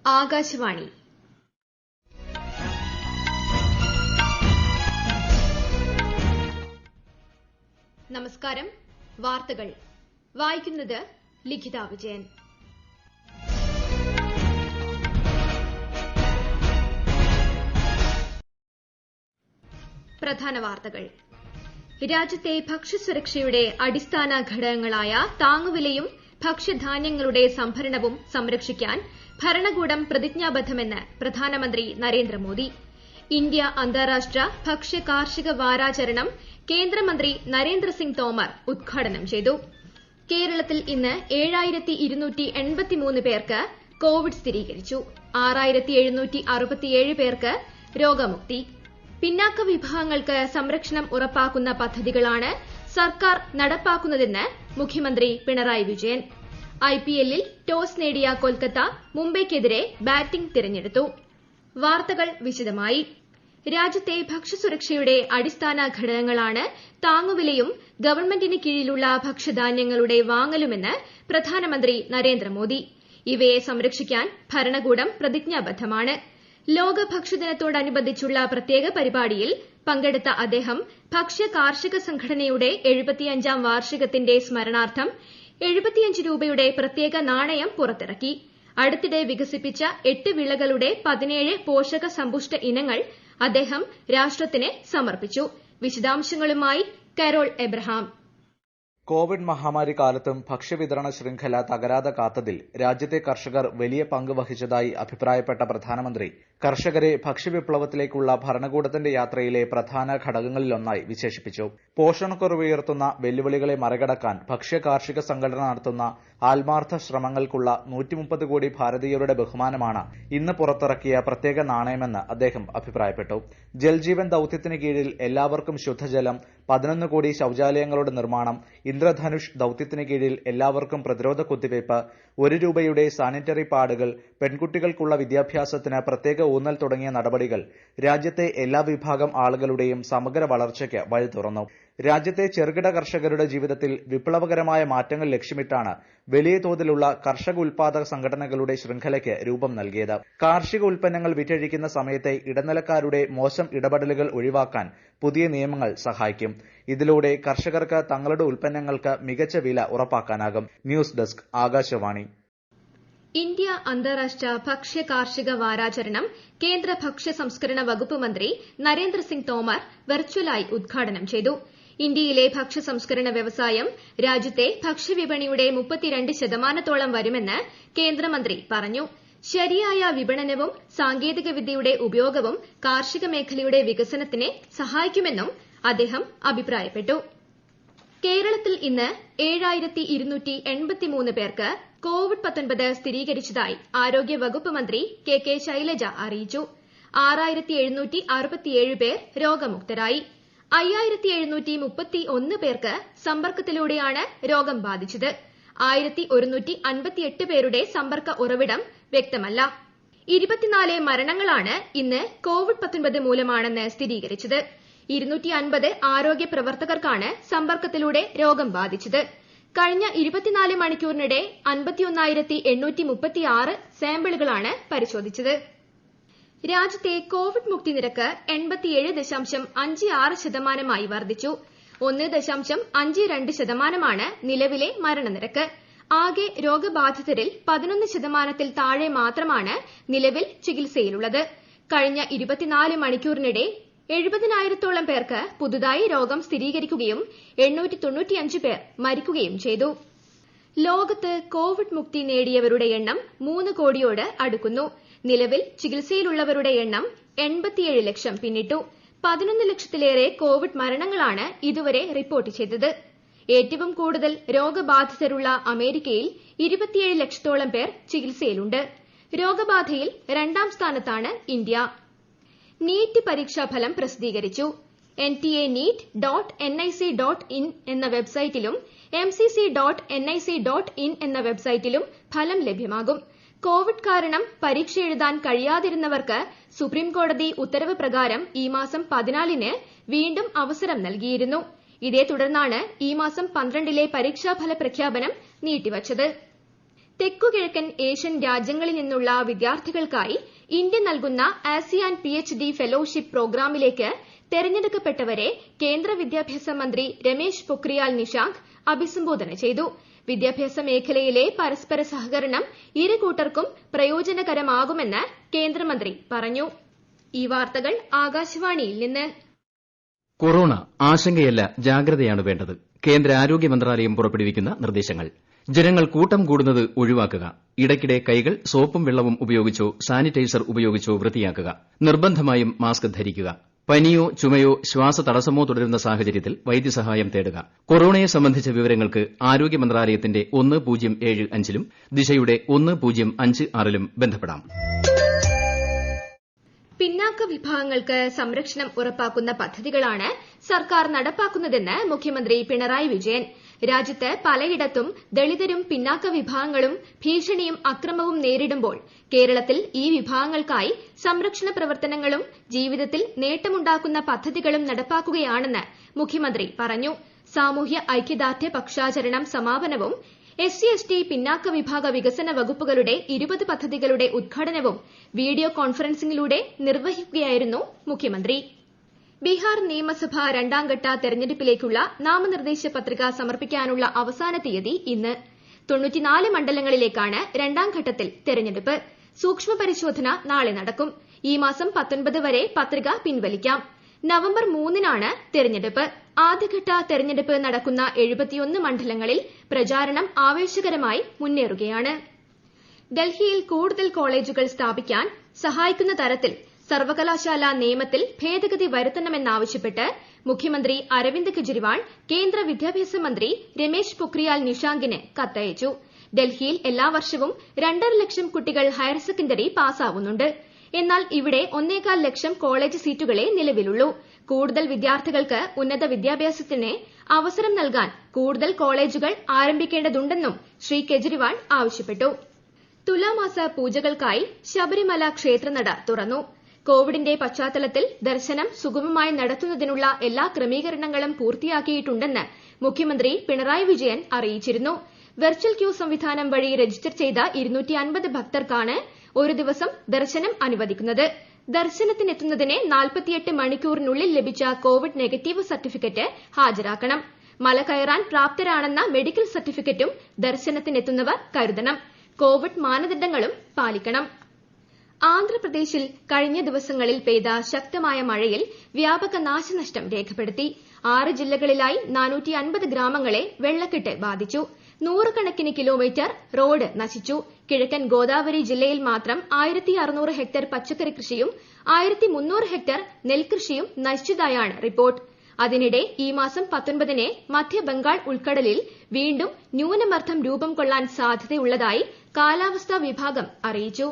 ആകാശവാണി നമസ്കാരം. വാർത്തകൾ വായിക്കുന്നത് ലിഖിത വിജയൻ. പ്രധാന വാർത്തകൾ. രാജ്യത്തെ ഭക്ഷ്യസുരക്ഷയുടെ അടിസ്ഥാന ഘടകങ്ങളായ താങ്ങുവിലയും ഭക്ഷ്യധാന്യങ്ങളുടെ സംഭരണവും സംരക്ഷിക്കാൻ ഭരണകൂടം പ്രതിജ്ഞാബദ്ധമെന്ന് പ്രധാനമന്ത്രി നരേന്ദ്രമോദി. ഇന്ത്യ അന്താരാഷ്ട്ര ഭക്ഷ്യ കാർഷിക വാരാചരണം കേന്ദ്രമന്ത്രി നരേന്ദ്രസിംഗ് തോമർ ഉദ്ഘാടനം ചെയ്തു. കേരളത്തിൽ ഇന്ന് 7283 പേർക്ക് കോവിഡ് സ്ഥിരീകരിച്ചു. 6767 പേർക്ക് രോഗമുക്തി. പിന്നാക്ക വിഭാഗങ്ങൾക്ക് സംരക്ഷണം ഉറപ്പാക്കുന്ന പദ്ധതികളാണ് സർക്കാർ നടപ്പാക്കുന്നതെന്ന് മുഖ്യമന്ത്രി പിണറായി വിജയൻ. ഐപിഎല്ലിൽ ടോസ് നേടിയ കൊൽക്കത്ത മുംബൈയ്ക്കെതിരെ ബാറ്റിംഗ് തിരഞ്ഞെടുത്തു. വാർത്തകൾ വിശദമായി. രാജ്യത്തെ ഭക്ഷ്യസുരക്ഷയുടെ അടിസ്ഥാന ഘടകങ്ങളാണ് താങ്ങുവിലയും ഗവൺമെന്റിന് കീഴിലുള്ള ഭക്ഷ്യധാന്യങ്ങളുടെ വാങ്ങലുമെന്ന് പ്രധാനമന്ത്രി നരേന്ദ്രമോദി. ഇവയെ സംരക്ഷിക്കാൻ ഭരണകൂടം പ്രതിജ്ഞാബദ്ധമാണ്. ലോക ഭക്ഷ്യദിനത്തോടനുബന്ധിച്ചുള്ള പ്രത്യേക പരിപാടിയിൽ പങ്കെടുത്ത അദ്ദേഹം ഭക്ഷ്യ കാർഷിക സംഘടനയുടെ 75ാം വാർഷികത്തിന്റെ സ്മരണാർത്ഥം 75 രൂപയുടെ പ്രത്യേക നാണയം പുറത്തിറക്കി. അടുത്തിടെ വികസിപ്പിച്ച 8 വിളകളുടെ 17 പോഷക സമ്പുഷ്ട ഇനങ്ങൾ അദ്ദേഹം രാഷ്ട്രത്തിന് സമർപ്പിച്ചു. വിശദാംശങ്ങളുമായി കരോൾ എബ്രഹാം. കോവിഡ് മഹാമാരി കാലത്തും ഭക്ഷ്യവിതരണ ശൃംഖല തകരാതെ കാത്തതിൽ രാജ്യത്തെ കർഷകർ വലിയ പങ്ക് വഹിച്ചതായി അഭിപ്രായപ്പെട്ട പ്രധാനമന്ത്രി കർഷകരെ ഭക്ഷ്യവിപ്ലവത്തിലേക്കുള്ള ഭരണകൂടത്തിന്റെ യാത്രയിലെ പ്രധാന ഘടകങ്ങളിലൊന്നായി വിശേഷിപ്പിച്ചു. പോഷണക്കുറവ് ഉയർത്തുന്ന വെല്ലുവിളികളെ മറികടക്കാൻ ഭക്ഷ്യ കാർഷിക സംഘടന നടത്തുന്ന ആത്മാർത്ഥ ശ്രമങ്ങൾക്കുള്ള 130 കോടി ഭാരതീയരുടെ ബഹുമാനമാണ് ഇന്ന് പുറത്തിറക്കിയ പ്രത്യേക നാണയമെന്ന് അദ്ദേഹം അഭിപ്രായപ്പെട്ടു. ജൽജീവൻ ദൌത്യത്തിന് കീഴിൽ എല്ലാവർക്കും ശുദ്ധജലം, 11 കോടി ശൌചാലയങ്ങളുടെ നിർമ്മാണം, ഇന്ദ്രധനുഷ് ദൌത്യത്തിന് കീഴിൽ എല്ലാവർക്കും പ്രതിരോധ കുത്തിവയ്പ്, 1 രൂപയുടെ സാനിറ്ററി പാഡുകൾ, പെൺകുട്ടികൾക്കുള്ള വിദ്യാഭ്യാസത്തിന് പ്രത്യേക ഊന്നൽ തുടങ്ങിയ നടപടികൾ രാജ്യത്തെ എല്ലാ വിഭാഗം ആളുകളുടെയും സമഗ്ര വളർച്ചയ്ക്ക് വഴി തുറന്നു. രാജ്യത്തെ ചെറുകിട കർഷകരുടെ ജീവിതത്തിൽ വിപ്ലവകരമായ മാറ്റങ്ങൾ ലക്ഷ്യമിട്ടാണ് വലിയ തോതിലുള്ള കർഷക ഉൽപാദക സംഘടനകളുടെ ശൃംഖലയ്ക്ക് രൂപം നൽകിയത്. കാർഷിക ഉൽപ്പന്നങ്ങൾ വിറ്റഴിക്കുന്ന സമയത്തെ ഇടനിലക്കാരുടെ മോശം ഇടപെടലുകൾ ഒഴിവാക്കാൻ പുതിയ നിയമങ്ങൾ സഹായിക്കും. ഇതിലൂടെ കർഷകർക്ക് തങ്ങളുടെ ഉൽപ്പന്നങ്ങൾക്ക് മികച്ച വില ഉറപ്പാക്കാനാകും. News desk, Akashvani. ഇന്ത്യ അന്താരാഷ്ട്ര ഭക്ഷ്യ കാർഷിക വാരാചരണം കേന്ദ്ര ഭക്ഷ്യ സംസ്കരണ വകുപ്പ് മന്ത്രി നരേന്ദ്രസിംഗ് തോമർ വെർച്വലായി ഉദ്ഘാടനം ചെയ്തു. ഇന്ത്യയിലെ ഭക്ഷ്യ സംസ്കരണ വ്യവസായം രാജ്യത്തെ ഭക്ഷ്യവിപണിയുടെ 32% വരുമെന്ന് കേന്ദ്രമന്ത്രി പറഞ്ഞു. ശരിയായ വിപണനവും സാങ്കേതികവിദ്യയുടെ ഉപയോഗവും കാർഷിക മേഖലയുടെ വികസനത്തിന് സഹായിക്കുമെന്നും അദ്ദേഹം അഭിപ്രായപ്പെട്ടു. കേരളത്തിൽ ഇന്ന് 7283 പേർക്ക് കോവിഡ്-19 സ്ഥിരീകരിച്ചതായി ആരോഗ്യവകുപ്പ് മന്ത്രി കെ ശൈലജ അറിയിച്ചു. 6767 പേർ രോഗമുക്തരായി. 5731 പേർക്ക് സമ്പർക്കത്തിലൂടെയാണ് രോഗം ബാധിച്ചത്. 1158 പേരുടെ സമ്പർക്ക ഉറവിടം വ്യക്തമല്ല. 24 മരണങ്ങളാണ് ഇന്ന് കോവിഡ്-19 മൂലമാണെന്ന് സ്ഥിരീകരിച്ചത്. 250 ആരോഗ്യ പ്രവർത്തകർക്കാണ് സമ്പർക്കത്തിലൂടെ രോഗം ബാധിച്ചത്. കഴിഞ്ഞ 24 മണിക്കൂറിനിടെ 51,836 സാമ്പിളുകളാണ് പരിശോധിച്ചത്. രാജ്യത്തെ കോവിഡ് മുക്തി നിരക്ക് 87.56% വർദ്ധിച്ചു. 1.52% നിലവിലെ മരണനിരക്ക്. ആകെ രോഗബാധിതരിൽ 11% താഴെ മാത്രമാണ് നിലവിൽ ചികിത്സയിലുള്ളത്. കഴിഞ്ഞ 24 മണിക്കൂറിനിടെ 70,000-ഓളം പേർക്ക് പുതുതായി രോഗം സ്ഥിരീകരിക്കുകയും 895 പേർ മരിക്കുകയും ചെയ്തു. ലോകത്ത് കോവിഡ് മുക്തി നേടിയവരുടെ എണ്ണം 3 കോടിയോട് അടുക്കുന്നു. നിലവിൽ ചികിത്സയിലുള്ളവരുടെ എണ്ണം 87 ലക്ഷം പിന്നിട്ടു. 11 ലക്ഷത്തിലേറെ കോവിഡ് മരണങ്ങളാണ് ഇതുവരെ റിപ്പോർട്ട് ചെയ്തത്. ഏറ്റവും കൂടുതൽ രോഗബാധിതരുള്ള അമേരിക്കയിൽ 27 ലക്ഷത്തോളം പേർ ചികിത്സയിലുണ്ട്. രോഗബാധയിൽ 2ാം സ്ഥാനത്താണ് ഇന്ത്യ. നീറ്റ് പരീക്ഷാഫലം പ്രസിദ്ധീകരിച്ചു. nta.neet.nic.in എന്ന വെബ്സൈറ്റിലും mcc.nic.in എന്ന വെബ്സൈറ്റിലും ഫലം ലഭ്യമാകും. കോവിഡ് കാരണം പരീക്ഷ എഴുതാൻ കഴിയാതിരുന്നവർക്ക് സുപ്രീംകോടതി ഉത്തരവ് പ്രകാരം ഈ മാസം 14-ന് വീണ്ടും അവസരം നൽകിയിരുന്നു. ഇതേ തുടർന്നാണ് ഈ മാസം 12-ലെ പരീക്ഷാഫല പ്രഖ്യാപനം നീട്ടിവച്ചത്. തെക്കുകിഴക്കൻ ഏഷ്യൻ രാജ്യങ്ങളിൽ നിന്നുള്ള വിദ്യാർത്ഥികൾക്കായി ഇന്ത്യ നൽകുന്ന ആസിയാൻ PhD ഫെലോഷിപ്പ് പ്രോഗ്രാമിലേക്ക് തെരഞ്ഞെടുക്കപ്പെട്ടവരെ കേന്ദ്ര വിദ്യാഭ്യാസ മന്ത്രി രമേശ് പൊഖ്രിയാൽ നിഷാങ്ക് അഭിസംബോധന ചെയ്തു. വിദ്യാഭ്യാസ മേഖലയിലെ പരസ്പര സഹകരണം ഇരു കൂട്ടർക്കും പ്രയോജനകരമാകുമെന്ന് കേന്ദ്രമന്ത്രി പറഞ്ഞു. ഈ വാർത്തകൾ ആകാശവാണിയിൽ നിന്ന്. കൊറോണ ആശങ്കയല്ല, ജാഗ്രതയാണ് വേണ്ടത്. കേന്ദ്ര ആരോഗ്യ മന്ത്രാലയം പുറപ്പെടുവിക്കുന്ന നിർദ്ദേശങ്ങൾ. ജനങ്ങൾ കൂട്ടം കൂടുന്നത് ഒഴിവാക്കുക. ഇടയ്ക്കിടെ കൈകൾ സോപ്പും വെള്ളവും ഉപയോഗിച്ചോ സാനിറ്റൈസർ ഉപയോഗിച്ചോ വൃത്തിയാക്കുക. നിർബന്ധമായും മാസ്ക് ധരിക്കുക. പനിയോ ചുമയോ ശ്വാസതടസ്സമോ തുടരുന്ന സാഹചര്യത്തിൽ വൈദ്യസഹായം തേടുക. കൊറോണയെ സംബന്ധിച്ച വിവരങ്ങൾക്ക് ആരോഗ്യ മന്ത്രാലയത്തിന്റെ 1075-ലും ദിശയുടെ 1056-ലും ബന്ധപ്പെടാം. പിന്നാക്ക വിഭാഗങ്ങൾക്ക് സംരക്ഷണം ഉറപ്പാക്കുന്ന പദ്ധതികളാണ് സർക്കാർ നടപ്പാക്കുന്നതെന്ന് മുഖ്യമന്ത്രി പിണറായി വിജയൻ. രാജ്യത്ത് പലയിടത്തും ദളിതരും പിന്നാക്ക വിഭാഗങ്ങളും ഭീഷണിയും അക്രമവും നേരിടുമ്പോൾ കേരളത്തിൽ ഈ വിഭാഗങ്ങൾക്കായി സംരക്ഷണ പ്രവർത്തനങ്ങളും ജീവിതത്തിൽ നേട്ടമുണ്ടാക്കുന്ന പദ്ധതികളും നടപ്പാക്കുകയാണെന്ന് മുഖ്യമന്ത്രി പറഞ്ഞു. സാമൂഹ്യ ഐക്യദാർഢ്യ പക്ഷാചരണം സമാപനവും SC/ST പിന്നാക്ക വിഭാഗ വികസന വകുപ്പുകളുടെ 20 പദ്ധതികളുടെ ഉദ്ഘാടനവും വീഡിയോ കോൺഫറൻസിംഗിലൂടെ നിർവഹിക്കുകയായിരുന്നു മുഖ്യമന്ത്രി. ബീഹാർ നിയമസഭാ രണ്ടാംഘട്ട തെരഞ്ഞെടുപ്പിലേക്കുള്ള നാമനിർദ്ദേശ പത്രിക സമർപ്പിക്കാനുള്ള അവസാന തീയതി ഇന്ന്. 94 മണ്ഡലങ്ങളിലേക്കാണ് രണ്ടാംഘട്ടത്തിൽ തെരഞ്ഞെടുപ്പ്. സൂക്ഷ്മ പരിശോധന നാളെ നടക്കും. ഈ മാസം 19 വരെ പത്രിക പിൻവലിക്കാം. നവംബർ 3-നാണ് തെരഞ്ഞെടുപ്പ്. ആദ്യഘട്ട തെരഞ്ഞെടുപ്പ് നടക്കുന്ന 71 മണ്ഡലങ്ങളിൽ പ്രചാരണം ആവേശകരമായി മുന്നേറുകയാണ്. ഡൽഹിയിൽ കൂടുതൽ കോളേജുകൾ സ്ഥാപിക്കാൻ സഹായിക്കുന്ന തരത്തിൽ സർവകലാശാല നിയമത്തിൽ ഭേദഗതി വരുത്തണമെന്നാവശ്യപ്പെട്ട് മുഖ്യമന്ത്രി അരവിന്ദ് കെജ്രിവാൾ കേന്ദ്ര വിദ്യാഭ്യാസ മന്ത്രി രമേശ് പൊഖ്രിയാൽ നിഷാങ്കിന് കത്തയച്ചു. ഡൽഹിയിൽ എല്ലാ വർഷവും 2.5 ലക്ഷം കുട്ടികൾ ഹയർ സെക്കൻഡറി പാസ്സാവുന്നുണ്ട്. എന്നാൽ ഇവിടെ 1.25 ലക്ഷം കോളേജ് സീറ്റുകളേ നിലവിലുള്ളൂ. കൂടുതൽ വിദ്യാർത്ഥികൾക്ക് ഉന്നത വിദ്യാഭ്യാസത്തിന് അവസരം നൽകാൻ കൂടുതൽ കോളേജുകൾ ആരംഭിക്കേണ്ടതുണ്ടെന്നും ശ്രീ കെജ്രിവാൾ ആവശ്യപ്പെട്ടു. തുലാമാസ പൂജകൾക്കായി ശബരിമല ക്ഷേത്രനട തുറന്നു. കോവിഡിന്റെ പശ്ചാത്തലത്തിൽ ദർശനം സുഗമമായി നടത്തുന്നതിനുള്ള എല്ലാ ക്രമീകരണങ്ങളും പൂർത്തിയാക്കിയിട്ടുണ്ടെന്ന് മുഖ്യമന്ത്രി പിണറായി വിജയൻ അറിയിച്ചിരുന്നു. വെർച്വൽ ക്യൂ സംവിധാനം വഴി രജിസ്റ്റർ ചെയ്ത 250 ഭക്തർക്കാണ് ഒരു ദിവസം ദർശനം അനുവദിക്കുന്നത്. ദർശനത്തിനെത്തുന്നതിന് 48 മണിക്കൂറിനുള്ളിൽ ലഭിച്ച കോവിഡ് നെഗറ്റീവ് സർട്ടിഫിക്കറ്റ് ഹാജരാക്കണം. മല കയറാൻ പ്രാപ്തരാണെന്ന മെഡിക്കൽ സർട്ടിഫിക്കറ്റും ദർശനത്തിനെത്തുന്നവർ കരുതണം. കോവിഡ് മാനദണ്ഡങ്ങളും പാലിക്കണം. ആന്ധ്രാപ്രദേശിൽ കഴിഞ്ഞ ദിവസങ്ങളിൽ പെയ്ത ശക്തമായ മഴയിൽ വ്യാപക നാശനഷ്ടം രേഖപ്പെടുത്തി. 6 ജില്ലകളിലായി 450 ഗ്രാമങ്ങളെ വെള്ളക്കെട്ട് ബാധിച്ചു. 100 കണക്കിന് കിലോമീറ്റർ റോഡ് നശിച്ചു. കിഴക്കൻ ഗോദാവരി ജില്ലയിൽ മാത്രം 1600 ഹെക്ടർ പച്ചക്കറി കൃഷിയും 1300 ഹെക്ടർ നെൽകൃഷിയും നശിച്ചതായാണ് റിപ്പോർട്ട്. അതിനിടെ ഈ മാസം 19-ന് മധ്യബംഗാൾ ഉൾക്കടലിൽ വീണ്ടും ന്യൂനമർദ്ദം രൂപം കൊള്ളാൻ സാധ്യതയുള്ളതായി കാലാവസ്ഥാ വിഭാഗം അറിയിച്ചു.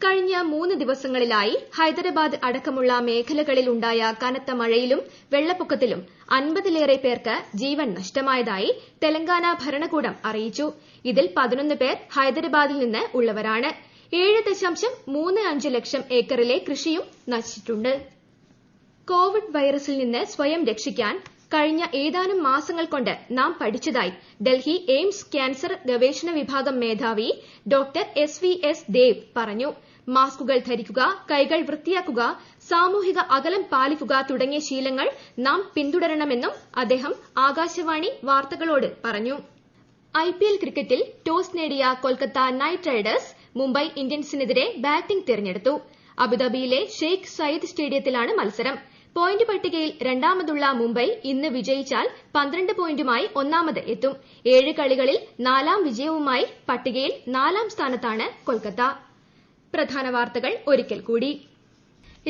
കഴിഞ്ഞ 3 ദിവസങ്ങളിലായി ഹൈദരാബാദ് അടക്കമുള്ള മേഖലകളിൽ ഉണ്ടായ കനത്ത മഴയിലും വെള്ളപ്പൊക്കത്തിലും 50-ലേറെ പേർക്ക് ജീവൻ നഷ്ടമായതായി തെലങ്കാന ഭരണകൂടം അറിയിച്ചു. ഇതിൽ 11 പേർ ഹൈദരാബാദിൽ നിന്ന് ഉള്ളവരാണ്. 7.35 ലക്ഷം ഏക്കറിലെ കൃഷിയും നശിച്ചിട്ടുണ്ട്. കോവിഡ് വൈറസിൽ നിന്ന് സ്വയം രക്ഷിക്കാൻ കഴിഞ്ഞ ഏതാനും മാസങ്ങൾ കൊണ്ട് നാം പഠിച്ചതായി ഡൽഹി എയിംസ് ക്യാൻസർ ഗവേഷണ വിഭാഗം മേധാവി ഡോക്ടർ SVS ദേവ് പറഞ്ഞു. മാസ്കുകൾ ധരിക്കുക, കൈകൾ വൃത്തിയാക്കുക, സാമൂഹിക അകലം പാലിക്കുക തുടങ്ങിയ ശീലങ്ങൾ നാം പിന്തുടരണമെന്നും അദ്ദേഹം ആകാശവാണി വാർത്തകളോട് പറഞ്ഞു. IPL ക്രിക്കറ്റിൽ ടോസ് നേടിയ കൊൽക്കത്ത നൈറ്റ് റൈഡേഴ്സ് മുംബൈ ഇന്ത്യൻസിനെതിരെ ബാറ്റിംഗ് തിരഞ്ഞെടുത്തു. അബുദാബിയിലെ ഷെയ്ഖ് സയ്യിദ് സ്റ്റേഡിയത്തിലാണ് മത്സരം. പോയിന്റ് പട്ടികയിൽ രണ്ടാമതുള്ള മുംബൈ ഇന്ന് വിജയിച്ചാൽ 12 പോയിന്റുമായി ഒന്നാമത് എത്തും. 7 കളികളിൽ 4ാം വിജയവുമായി പട്ടികയിൽ 4ാം സ്ഥാനത്താണ് കൊൽക്കത്ത. പ്രധാന വാർത്തകൾ ഒരിക്കൽ കൂടി.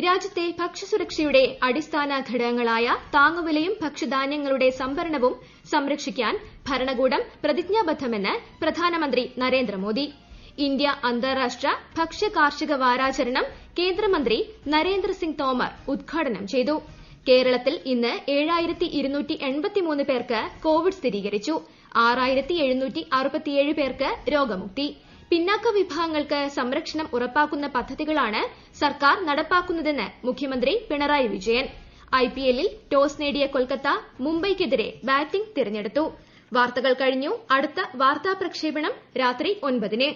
രാജ്യത്തെ ഭക്ഷ്യസുരക്ഷയുടെ അടിസ്ഥാന ഘടകങ്ങളായ താങ്ങുവിലയും ഭക്ഷ്യധാന്യങ്ങളുടെ സംഭരണവും സംരക്ഷിക്കാൻ ഭരണകൂടം പ്രതിജ്ഞാബദ്ധമെന്ന് പ്രധാനമന്ത്രി നരേന്ദ്രമോദി. ഇന്ത്യ അന്താരാഷ്ട്ര ഭക്ഷ്യ കാർഷിക വാരാചരണം കേന്ദ്രമന്ത്രി നരേന്ദ്രസിംഗ് തോമർ ഉദ്ഘാടനം ചെയ്തു. കേരളത്തിൽ ഇന്ന് 7283 പേർക്ക് കോവിഡ് സ്ഥിരീകരിച്ചു. 6767 പേർക്ക് രോഗമുക്തി. പിന്നാക്ക വിഭാഗങ്ങൾക്ക് സംരക്ഷണം ഉറപ്പാക്കുന്ന പദ്ധതികളാണ് സർക്കാർ നടപ്പാക്കുന്നതെന്ന് മുഖ്യമന്ത്രി പിണറായി വിജയൻ. IPLൽ ടോസ് നേടിയ കൊൽക്കത്ത മുംബൈക്കെതിരെ ബാറ്റിംഗ് തിരഞ്ഞെടുത്തു. വാർത്തകൾ കഴിഞ്ഞു. അടുത്ത വാർത്താ പ്രക്ഷേപണം രാത്രി 9:00-ന്.